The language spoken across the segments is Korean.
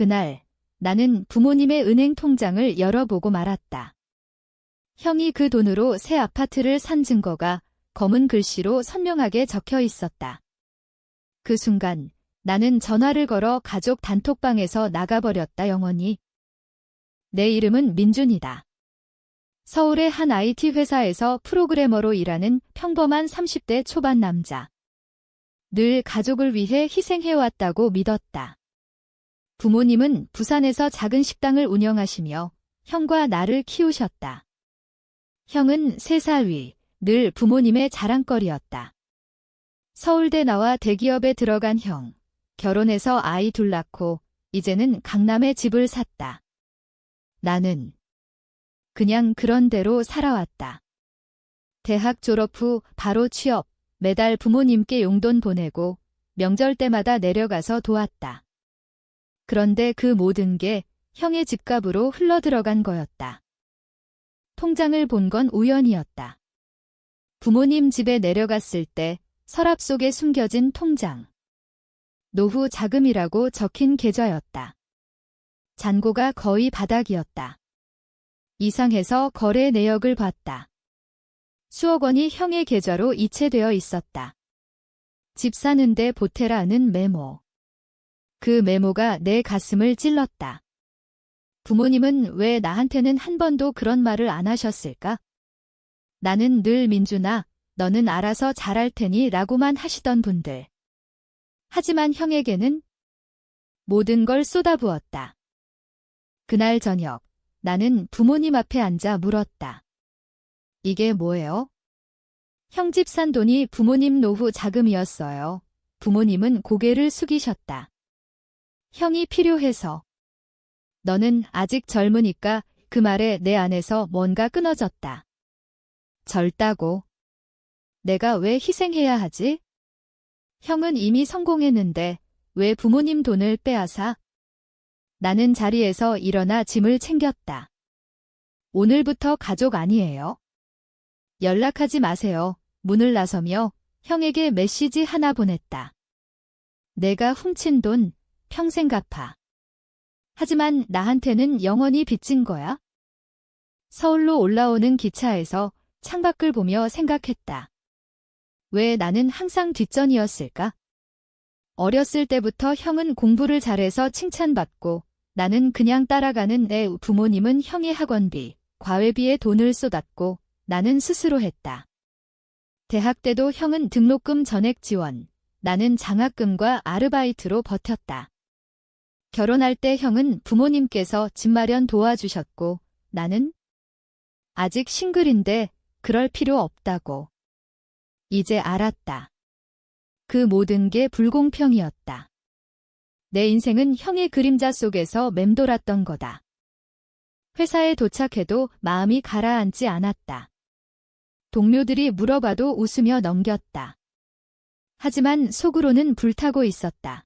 그날 나는 부모님의 은행 통장을 열어보고 말았다. 형이 그 돈으로 새 아파트를 산 증거가 검은 글씨로 선명하게 적혀 있었다. 그 순간 나는 전화를 걸어 가족 단톡방에서 나가버렸다. 영원히. 내 이름은 민준이다. 서울의 한 IT 회사에서 프로그래머로 일하는 평범한 30대 초반 남자. 늘 가족을 위해 희생해왔다고 믿었다. 부모님은 부산에서 작은 식당을 운영하시며 형과 나를 키우셨다. 형은 3살 위, 늘 부모님의 자랑거리였다. 서울대 나와 대기업에 들어간 형, 결혼해서 아이 둘 낳고 이제는 강남에 집을 샀다. 나는 그냥 그런 대로 살아왔다. 대학 졸업 후 바로 취업, 매달 부모님께 용돈 보내고 명절 때마다 내려가서 도왔다. 그런데 그 모든 게 형의 집값으로 흘러들어간 거였다. 통장을 본 건 우연이었다. 부모님 집에 내려갔을 때 서랍 속에 숨겨진 통장. 노후 자금이라고 적힌 계좌였다. 잔고가 거의 바닥이었다. 이상해서 거래 내역을 봤다. 수억 원이 형의 계좌로 이체되어 있었다. 집 사는데 보태라는 메모. 그 메모가 내 가슴을 찔렀다. 부모님은 왜 나한테는 한 번도 그런 말을 안 하셨을까? 나는 늘 민준아, 너는 알아서 잘할 테니 라고만 하시던 분들. 하지만 형에게는 모든 걸 쏟아부었다. 그날 저녁, 나는 부모님 앞에 앉아 물었다. 이게 뭐예요? 형 집 산 돈이 부모님 노후 자금이었어요. 부모님은 고개를 숙이셨다. 형이 필요해서. 너는 아직 젊으니까. 그 말에 내 안에서 뭔가 끊어졌다. 젊다고. 내가 왜 희생해야 하지? 형은 이미 성공했는데 왜 부모님 돈을 빼앗아? 나는 자리에서 일어나 짐을 챙겼다. 오늘부터 가족 아니에요. 연락하지 마세요. 문을 나서며 형에게 메시지 하나 보냈다. 내가 훔친 돈 평생 갚아. 하지만 나한테는 영원히 빚진 거야? 서울로 올라오는 기차에서 창밖을 보며 생각했다. 왜 나는 항상 뒷전이었을까? 어렸을 때부터 형은 공부를 잘해서 칭찬받고 나는 그냥 따라가는 내 부모님은 형의 학원비, 과외비에 돈을 쏟았고 나는 스스로 했다. 대학 때도 형은 등록금 전액 지원, 나는 장학금과 아르바이트로 버텼다. 결혼할 때 형은 부모님께서 집 마련 도와주셨고 나는 아직 싱글인데 그럴 필요 없다고. 이제 알았다. 그 모든 게 불공평이었다. 내 인생은 형의 그림자 속에서 맴돌았던 거다. 회사에 도착해도 마음이 가라앉지 않았다. 동료들이 물어봐도 웃으며 넘겼다. 하지만 속으로는 불타고 있었다.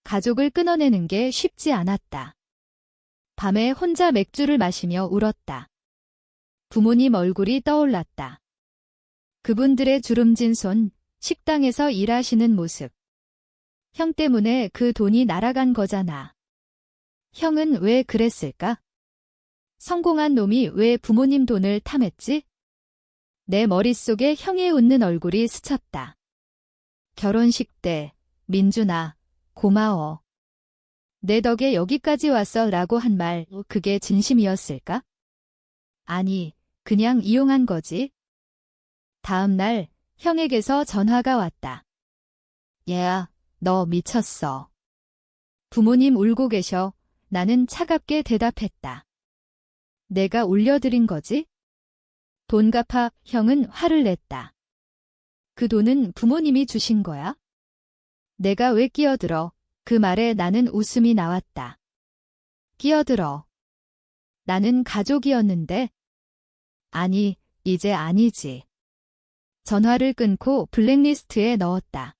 가족을 끊어내는 게 쉽지 않았다. 밤에 혼자 맥주를 마시며 울었다. 부모님 얼굴이 떠올랐다. 그분들의 주름진 손, 식당에서 일하시는 모습. 형 때문에 그 돈이 날아간 거잖아. 형은 왜 그랬을까? 성공한 놈이 왜 부모님 돈을 탐했지? 내 머릿속에 형의 웃는 얼굴이 스쳤다. 결혼식 때, 민준아, 고마워. 내 덕에 여기까지 왔어 라고 한 말, 그게 진심이었을까? 아니, 그냥 이용한 거지. 다음 날, 형에게서 전화가 왔다. 얘야, 너 미쳤어. 부모님 울고 계셔. 나는 차갑게 대답했다. 내가 울려드린 거지? 돈 갚아. 형은 화를 냈다. 그 돈은 부모님이 주신 거야? 내가 왜 끼어들어? 그 말에 나는 웃음이 나왔다. 끼어들어. 나는 가족이었는데. 아니, 이제 아니지. 전화를 끊고 블랙리스트에 넣었다.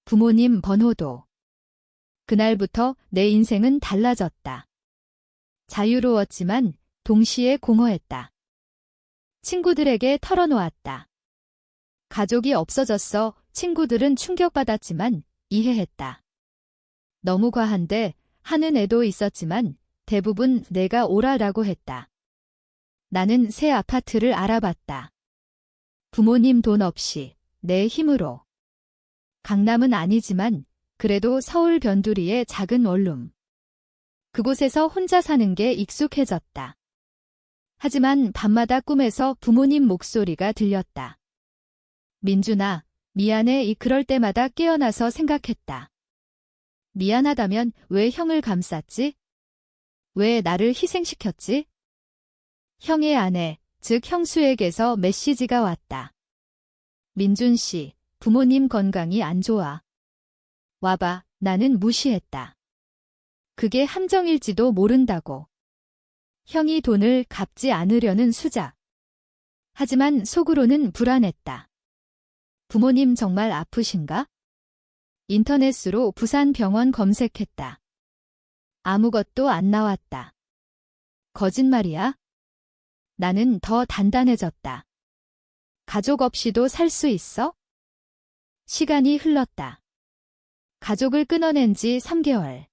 부모님 번호도. 그날부터 내 인생은 달라졌다. 자유로웠지만 동시에 공허했다. 친구들에게 털어놓았다. 가족이 없어졌어. 친구들은 충격받았지만 이해했다. 너무 과한데 하는 애도 있었지만 대부분 내가 오라라고 했다. 나는 새 아파트를 알아봤다. 부모님 돈 없이 내 힘으로. 강남은 아니지만 그래도 서울 변두리의 작은 원룸. 그곳에서 혼자 사는 게 익숙해졌다. 하지만 밤마다 꿈에서 부모님 목소리가 들렸다. 민준아, 미안해. 그럴 때마다 깨어나서 생각했다. 미안하다면 왜 형을 감쌌지? 왜 나를 희생시켰지? 형의 아내, 즉 형수에게서 메시지가 왔다. 민준 씨, 부모님 건강이 안 좋아. 와봐. 나는 무시했다. 그게 함정일지도 모른다고. 형이 돈을 갚지 않으려는 수작. 하지만 속으로는 불안했다. 부모님 정말 아프신가? 인터넷으로 부산 병원 검색했다. 아무것도 안 나왔다. 거짓말이야? 나는 더 단단해졌다. 가족 없이도 살 수 있어? 시간이 흘렀다. 가족을 끊어낸 지 3개월.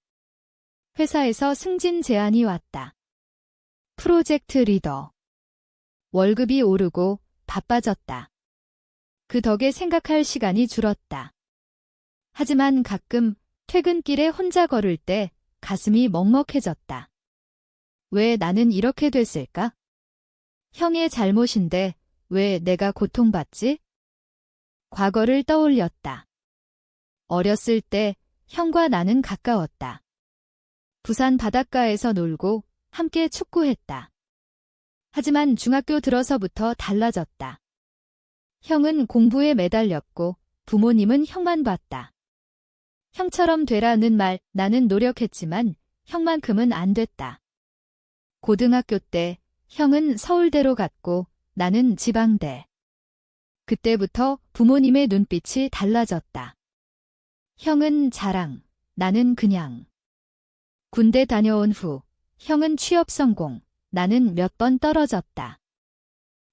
회사에서 승진 제안이 왔다. 프로젝트 리더. 월급이 오르고 바빠졌다. 그 덕에 생각할 시간이 줄었다. 하지만 가끔 퇴근길에 혼자 걸을 때 가슴이 먹먹해졌다. 왜 나는 이렇게 됐을까? 형의 잘못인데 왜 내가 고통받지? 과거를 떠올렸다. 어렸을 때 형과 나는 가까웠다. 부산 바닷가에서 놀고 함께 축구했다. 하지만 중학교 들어서부터 달라졌다. 형은 공부에 매달렸고 부모님은 형만 봤다. 형처럼 되라는 말 나는 노력했지만 형만큼은 안 됐다. 고등학교 때 형은 서울대로 갔고 나는 지방대. 그때부터 부모님의 눈빛이 달라졌다. 형은 자랑, 나는 그냥. 군대 다녀온 후 형은 취업 성공, 나는 몇 번 떨어졌다.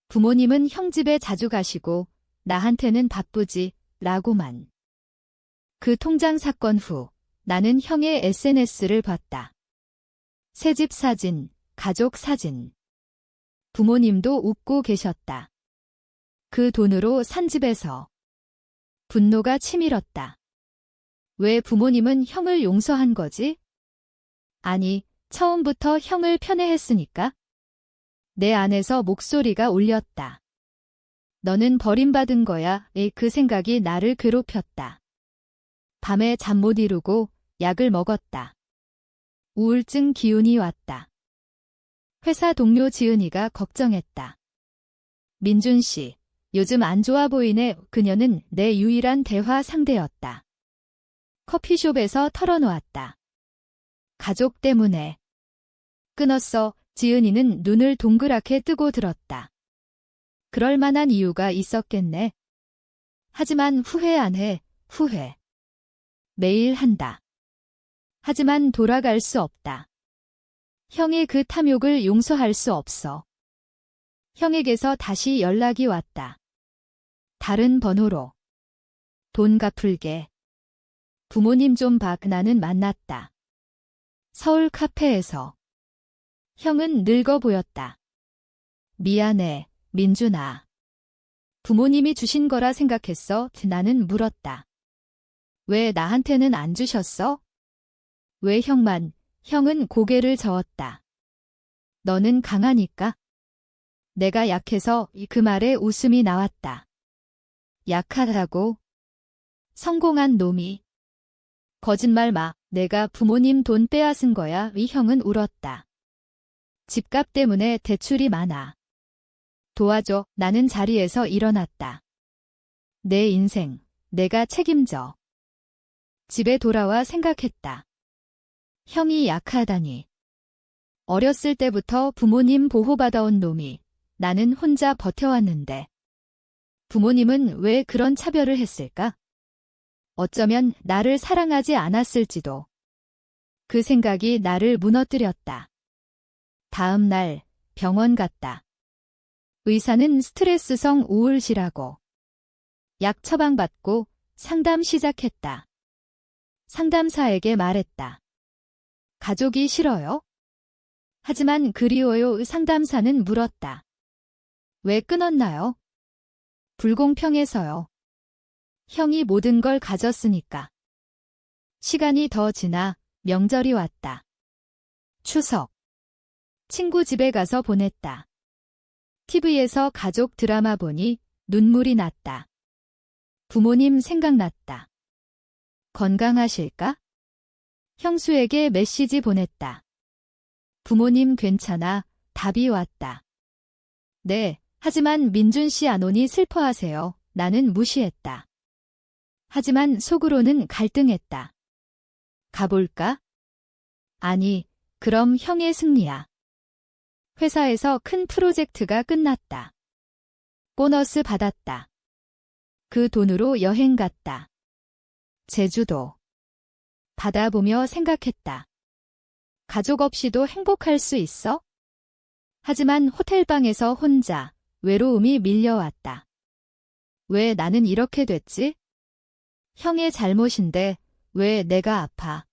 부모님은 형 집에 자주 가시고 나한테는 바쁘지 라고만. 그 통장 사건 후 나는 형의 SNS를 봤다. 새집 사진, 가족 사진. 부모님도 웃고 계셨다. 그 돈으로 산 집에서. 분노가 치밀었다. 왜 부모님은 형을 용서한 거지? 아니, 처음부터 형을 편애했으니까? 내 안에서 목소리가 울렸다. 너는 버림받은 거야. 그 생각이 나를 괴롭혔다. 밤에 잠 못 이루고 약을 먹었다. 우울증 기운이 왔다. 회사 동료 지은이가 걱정했다. 민준 씨, 요즘 안 좋아 보이네. 그녀는 내 유일한 대화 상대였다. 커피숍에서 털어놓았다. 가족 때문에. 끊었어. 지은이는 눈을 동그랗게 뜨고 들었다. 그럴 만한 이유가 있었겠네. 하지만 후회 안 해. 후회. 매일 한다. 하지만 돌아갈 수 없다. 형의 그 탐욕을 용서할 수 없어. 형에게서 다시 연락이 왔다. 다른 번호로. 돈 갚을게. 부모님 좀 봐. 나는 만났다. 서울 카페에서. 형은 늙어 보였다. 미안해, 민준아. 부모님이 주신 거라 생각했어. 나는 물었다. 왜 나한테는 안 주셨어? 왜 형만? 형은 고개를 저었다. 너는 강하니까. 내가 약해서 그 말에 웃음이 나왔다. 약하다고? 성공한 놈이. 거짓말 마. 내가 부모님 돈 빼앗은 거야. 이 형은 울었다. 집값 때문에 대출이 많아. 도와줘. 나는 자리에서 일어났다. 내 인생, 내가 책임져. 집에 돌아와 생각했다. 형이 약하다니. 어렸을 때부터 부모님 보호받아온 놈이 나는 혼자 버텨왔는데. 부모님은 왜 그런 차별을 했을까? 어쩌면 나를 사랑하지 않았을지도. 그 생각이 나를 무너뜨렸다. 다음 날 병원 갔다. 의사는 스트레스성 우울이라고. 약 처방받고 상담 시작했다. 상담사에게 말했다. 가족이 싫어요? 하지만 그리워요. 상담사는 물었다. 왜 끊었나요? 불공평해서요. 형이 모든 걸 가졌으니까. 시간이 더 지나 명절이 왔다. 추석. 친구 집에 가서 보냈다. TV에서 가족 드라마 보니 눈물이 났다. 부모님 생각났다. 건강하실까? 형수에게 메시지 보냈다. 부모님 괜찮아. 답이 왔다. 네, 하지만 민준 씨 안 오니 슬퍼하세요. 나는 무시했다. 하지만 속으로는 갈등했다. 가볼까? 아니, 그럼 형의 승리야. 회사에서 큰 프로젝트가 끝났다. 보너스 받았다. 그 돈으로 여행 갔다. 제주도. 바다 보며 생각했다. 가족 없이도 행복할 수 있어? 하지만 호텔방에서 혼자 외로움이 밀려왔다. 왜 나는 이렇게 됐지? 형의 잘못인데 왜 내가 아파?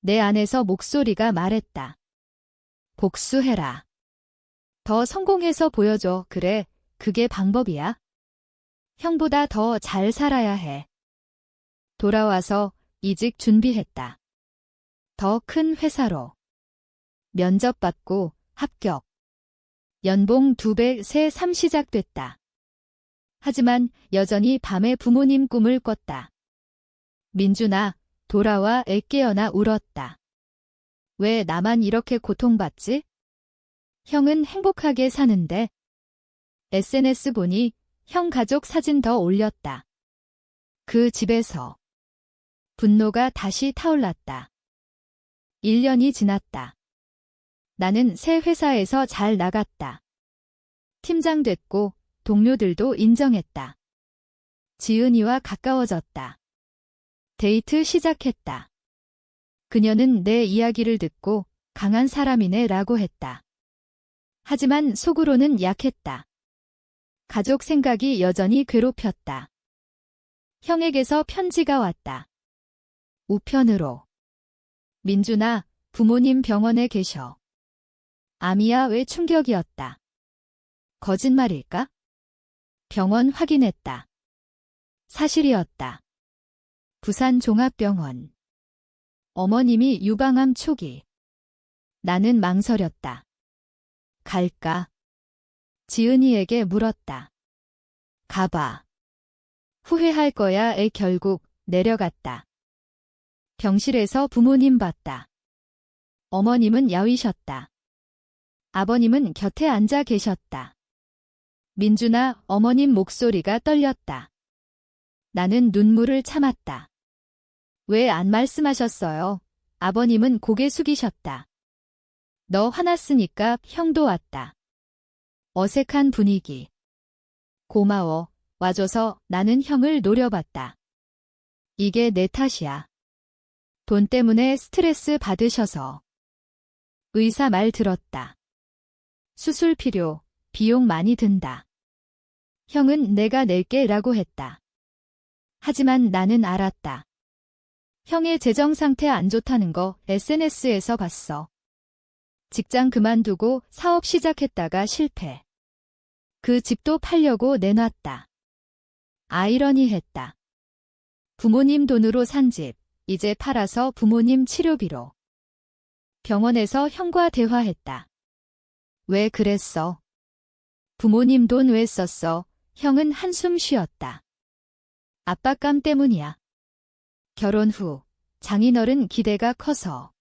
내 안에서 목소리가 말했다. 복수해라. 더 성공해서 보여줘. 그래, 그게 방법이야. 형보다 더 잘 살아야 해. 돌아와서 이직 준비했다. 더 큰 회사로. 면접 받고 합격. 연봉 2배 새 삶 시작됐다. 하지만 여전히 밤에 부모님 꿈을 꿨다. 민준아, 돌아와. 애깨어나 울었다. 왜 나만 이렇게 고통받지? 형은 행복하게 사는데. SNS 보니 형 가족 사진 더 올렸다. 그 집에서 분노가 다시 타올랐다. 1년이 지났다. 나는 새 회사에서 잘 나갔다. 팀장 됐고 동료들도 인정했다. 지은이와 가까워졌다. 데이트 시작했다. 그녀는 내 이야기를 듣고 강한 사람이네 라고 했다. 하지만 속으로는 약했다. 가족 생각이 여전히 괴롭혔다. 형에게서 편지가 왔다. 우편으로. 민준아, 부모님 병원에 계셔. 암이야. 왜? 충격이었다. 거짓말일까? 병원 확인했다. 사실이었다. 부산 종합병원. 어머님이 유방암 초기. 나는 망설였다. 갈까? 지은이에게 물었다. 가봐. 후회할 거야. 결국 내려갔다. 병실에서 부모님 봤다. 어머님은 야위셨다. 아버님은 곁에 앉아 계셨다. 민준아, 어머님 목소리가 떨렸다. 나는 눈물을 참았다. 왜 안 말씀하셨어요? 아버님은 고개 숙이셨다. 너 화났으니까 형도 왔다. 어색한 분위기. 고마워. 와줘서. 나는 형을 노려봤다. 이게 내 탓이야. 돈 때문에 스트레스 받으셔서. 의사 말 들었다. 수술 필요, 비용 많이 든다. 형은 내가 낼게 라고 했다. 하지만 나는 알았다. 형의 재정 상태 안 좋다는 거 SNS에서 봤어. 직장 그만두고 사업 시작했다가 실패. 그 집도 팔려고 내놨다. 아이러니했다. 부모님 돈으로 산 집, 이제 팔아서 부모님 치료비로. 병원에서 형과 대화했다. 왜 그랬어? 부모님 돈 왜 썼어? 형은 한숨 쉬었다. 압박감 때문이야. 결혼 후 장인어른 기대가 커서.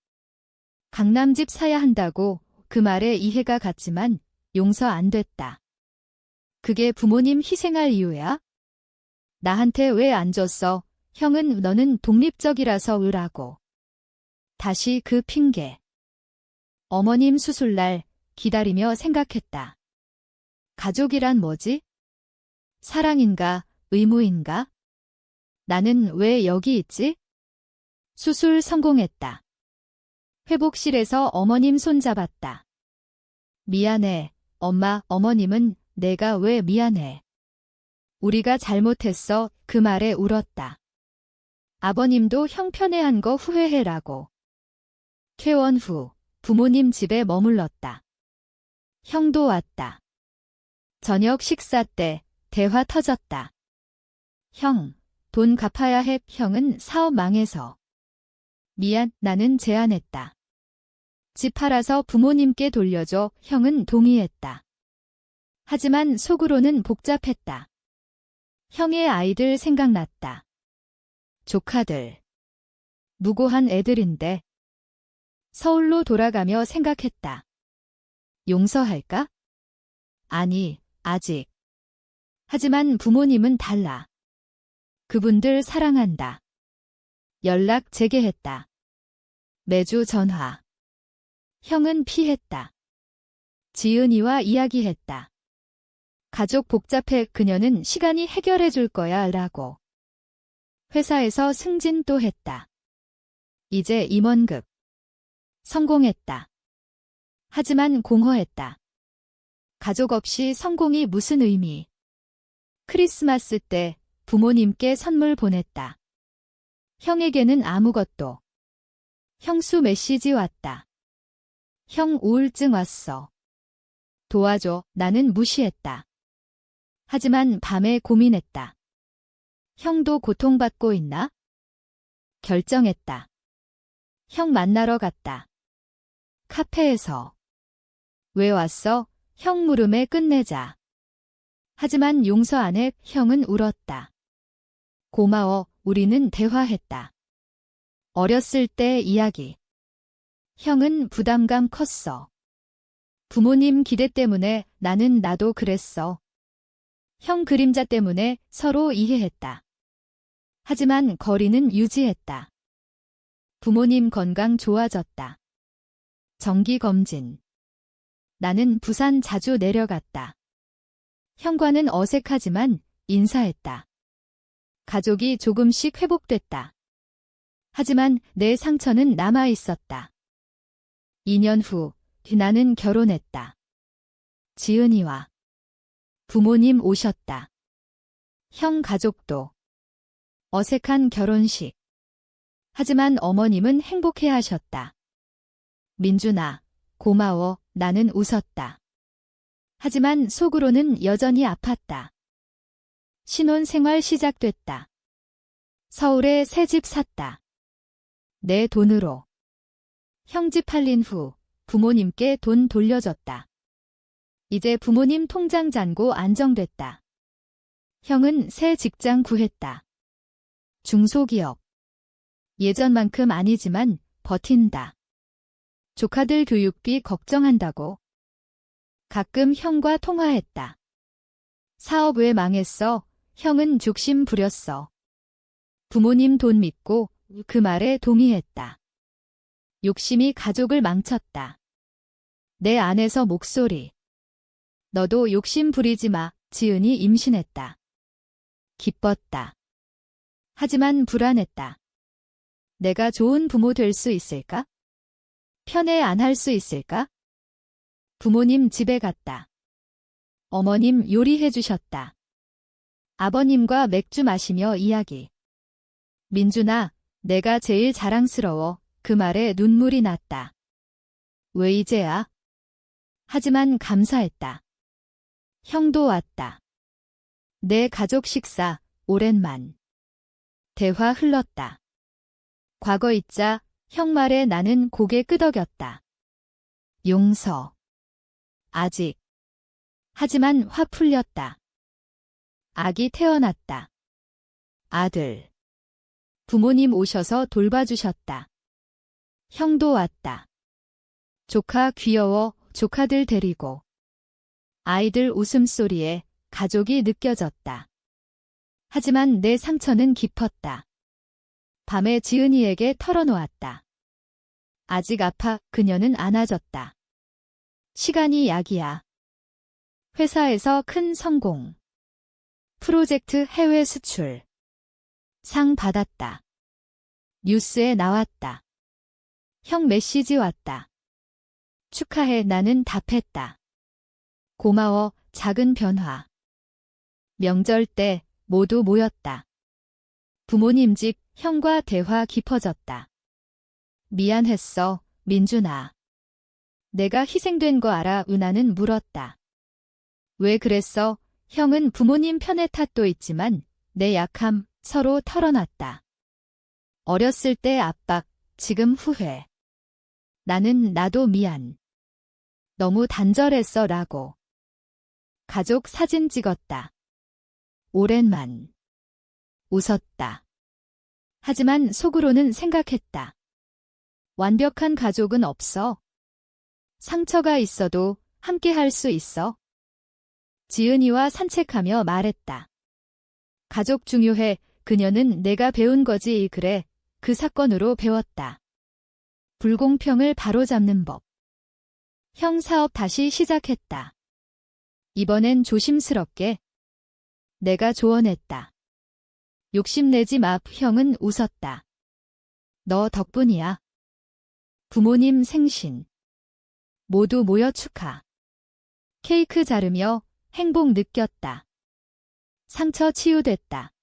강남집 사야 한다고. 그 말에 이해가 갔지만 용서 안 됐다. 그게 부모님 희생할 이유야? 나한테 왜 안 줬어? 형은 너는 독립적이라서 으라고. 다시 그 핑계. 어머님 수술날 기다리며 생각했다. 가족이란 뭐지? 사랑인가? 의무인가? 나는 왜 여기 있지? 수술 성공했다. 회복실에서 어머님 손잡았다. 미안해, 엄마. 어머님은 내가 왜 미안해? 우리가 잘못했어. 그 말에 울었다. 아버님도 형 편애한 거 후회해라고. 퇴원 후 부모님 집에 머물렀다. 형도 왔다. 저녁 식사 때 대화 터졌다. 형, 돈 갚아야 해. 형은 사업 망해서. 미안, 나는 제안했다. 집 팔아서 부모님께 돌려줘. 형은 동의했다. 하지만 속으로는 복잡했다. 형의 아이들 생각났다. 조카들. 무고한 애들인데. 서울로 돌아가며 생각했다. 용서할까? 아니, 아직. 하지만 부모님은 달라. 그분들 사랑한다. 연락 재개했다. 매주 전화. 형은 피했다. 지은이와 이야기했다. 가족 복잡해. 그녀는 시간이 해결해 줄 거야 라고. 회사에서 승진 또 했다. 이제 임원급. 성공했다. 하지만 공허했다. 가족 없이 성공이 무슨 의미? 크리스마스 때 부모님께 선물 보냈다. 형에게는 아무것도. 형수 메시지 왔다. 형 우울증 왔어. 도와줘. 나는 무시했다. 하지만 밤에 고민했다. 형도 고통받고 있나? 결정했다. 형 만나러 갔다. 카페에서. 왜 왔어? 형 물음에 끝내자. 하지만 용서 안 해. 형은 울었다. 고마워. 우리는 대화했다. 어렸을 때 이야기. 형은 부담감 컸어. 부모님 기대 때문에 나도 그랬어. 형 그림자 때문에 서로 이해했다. 하지만 거리는 유지했다. 부모님 건강 좋아졌다. 정기검진. 나는 부산 자주 내려갔다. 형과는 어색하지만 인사했다. 가족이 조금씩 회복됐다. 하지만 내 상처는 남아 있었다. 2년 후 나는 결혼했다. 지은이와 부모님 오셨다. 형 가족도. 어색한 결혼식. 하지만 어머님은 행복해하셨다. 민준아, 고마워. 나는 웃었다. 하지만 속으로는 여전히 아팠다. 신혼생활 시작됐다. 서울에 새 집 샀다. 내 돈으로. 형 집 팔린 후 부모님께 돈 돌려줬다. 이제 부모님 통장 잔고 안정됐다. 형은 새 직장 구했다. 중소기업. 예전만큼 아니지만 버틴다. 조카들 교육비 걱정한다고. 가끔 형과 통화했다. 사업 왜 망했어? 형은 죽심 부렸어. 부모님 돈 믿고 그 말에 동의했다. 욕심이 가족을 망쳤다. 내 안에서 목소리. 너도 욕심 부리지 마. 지은이 임신했다. 기뻤다. 하지만 불안했다. 내가 좋은 부모 될 수 있을까? 편애 안 할 수 있을까? 부모님 집에 갔다. 어머님 요리해 주셨다. 아버님과 맥주 마시며 이야기. 민준아, 내가 제일 자랑스러워. 그 말에 눈물이 났다. 왜 이제야? 하지만 감사했다. 형도 왔다. 내 가족 식사, 오랜만. 대화 흘렀다. 과거 잊자. 형 말에 나는 고개 끄덕였다. 용서. 아직. 하지만 화 풀렸다. 아기 태어났다. 아들. 부모님 오셔서 돌봐주셨다. 형도 왔다. 조카 귀여워. 조카들 데리고. 아이들 웃음소리에 가족이 느껴졌다. 하지만 내 상처는 깊었다. 밤에 지은이에게 털어놓았다. 아직 아파. 그녀는 안아줬다. 시간이 약이야. 회사에서 큰 성공. 프로젝트 해외 수출. 상 받았다. 뉴스에 나왔다. 형 메시지 왔다. 축하해. 나는 답했다. 고마워. 작은 변화. 명절 때 모두 모였다. 부모님 집 형과 대화 깊어졌다. 미안했어. 민준아. 내가 희생된 거 알아? 은하는 물었다. 왜 그랬어? 형은 부모님 편의 탓도 있지만 내 약함 서로 털어놨다. 어렸을 때 압박, 지금 후회. 나도 미안. 너무 단절했어 라고. 가족 사진 찍었다. 오랜만. 웃었다. 하지만 속으로는 생각했다. 완벽한 가족은 없어. 상처가 있어도 함께 할 수 있어. 지은이와 산책하며 말했다. 가족 중요해. 그녀는 내가 배운 거지. 그래. 그 사건으로 배웠다. 불공평을 바로잡는 법. 형 사업 다시 시작했다. 이번엔 조심스럽게. 내가 조언했다. 욕심내지 마. 형은 웃었다. 너 덕분이야. 부모님 생신. 모두 모여 축하. 케이크 자르며 행복 느꼈다. 상처 치유됐다.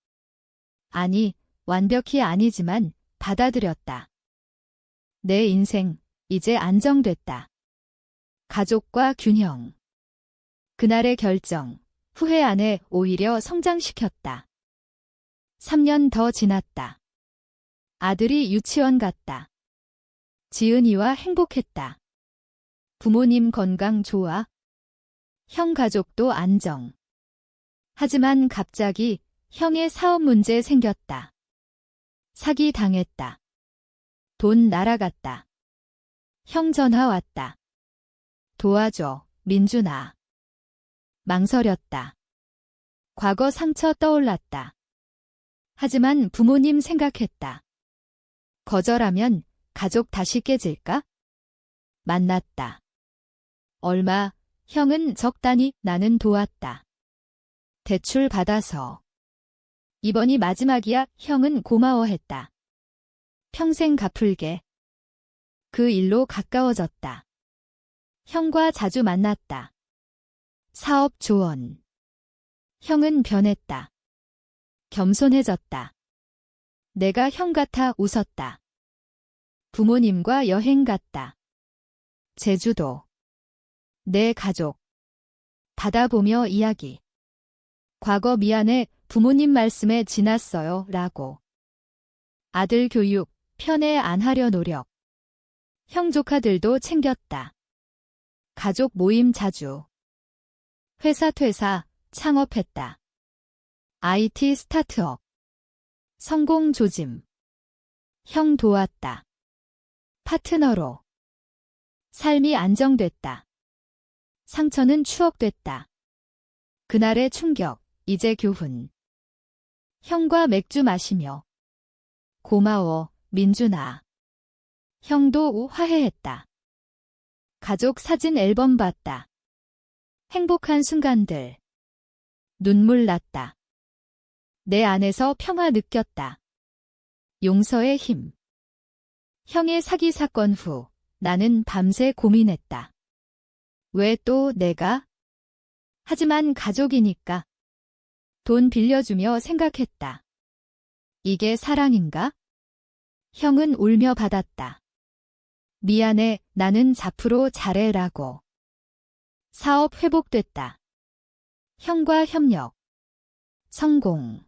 아니, 완벽히 아니지만 받아들였다. 내 인생, 이제 안정됐다. 가족과 균형. 그날의 결정, 후회 안에 오히려 성장시켰다. 3년 더 지났다. 아들이 유치원 갔다. 지은이와 행복했다. 부모님 건강 좋아. 형 가족도 안정. 하지만 갑자기 형의 사업 문제 생겼다. 사기 당했다. 돈 날아갔다. 형 전화 왔다. 도와줘, 민준아. 망설였다. 과거 상처 떠올랐다. 하지만 부모님 생각했다. 거절하면 가족 다시 깨질까? 만났다. 얼마, 형은 적당히, 나는 도왔다. 대출 받아서. 이번이 마지막이야. 형은 고마워했다. 평생 갚을게. 그 일로 가까워졌다. 형과 자주 만났다. 사업 조언. 형은 변했다. 겸손해졌다. 내가 형 같아 웃었다. 부모님과 여행 갔다. 제주도. 내 가족. 바다 보며 이야기. 과거 미안해. 부모님 말씀에 지났어요. 라고. 아들 교육, 편애 안 하려 노력. 형 조카들도 챙겼다. 가족 모임 자주. 회사 퇴사, 창업했다. IT 스타트업. 성공 조짐. 형 도왔다. 파트너로. 삶이 안정됐다. 상처는 추억됐다. 그날의 충격, 이제 교훈. 형과 맥주 마시며. 고마워, 민준아. 형도 화해했다. 가족 사진 앨범 봤다. 행복한 순간들. 눈물 났다. 내 안에서 평화 느꼈다. 용서의 힘. 형의 사기 사건 후 나는 밤새 고민했다. 왜 또 내가? 하지만 가족이니까. 돈 빌려주며 생각했다. 이게 사랑인가? 형은 울며 받았다. 미안해, 나는 앞으로 잘해라고. 사업 회복됐다. 형과 협력. 성공.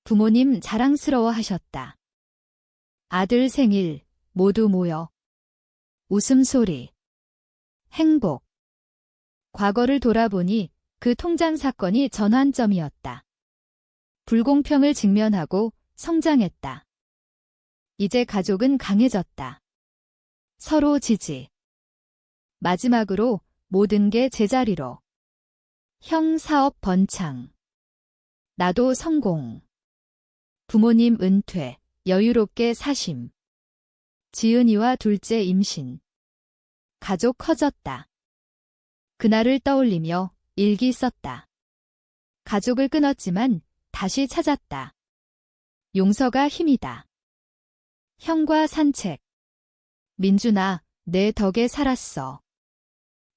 부모님 자랑스러워하셨다. 아들 생일, 모두 모여. 웃음소리. 행복. 과거를 돌아보니 그 통장 사건이 전환점이었다. 불공평을 직면하고 성장했다. 이제 가족은 강해졌다. 서로 지지. 마지막으로 모든 게 제자리로. 형 사업 번창. 나도 성공. 부모님 은퇴, 여유롭게 사심. 지은이와 둘째 임신. 가족 커졌다. 그날을 떠올리며 일기 썼다. 가족을 끊었지만 다시 찾았다. 용서가 힘이다. 형과 산책. 민준아, 내 덕에 살았어.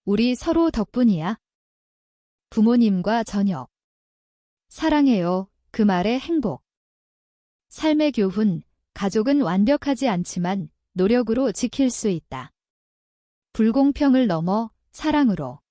우리 서로 덕분이야. 부모님과 저녁. 사랑해요. 그 말에 행복. 삶의 교훈, 가족은 완벽하지 않지만 노력으로 지킬 수 있다. 불공평을 넘어 사랑으로.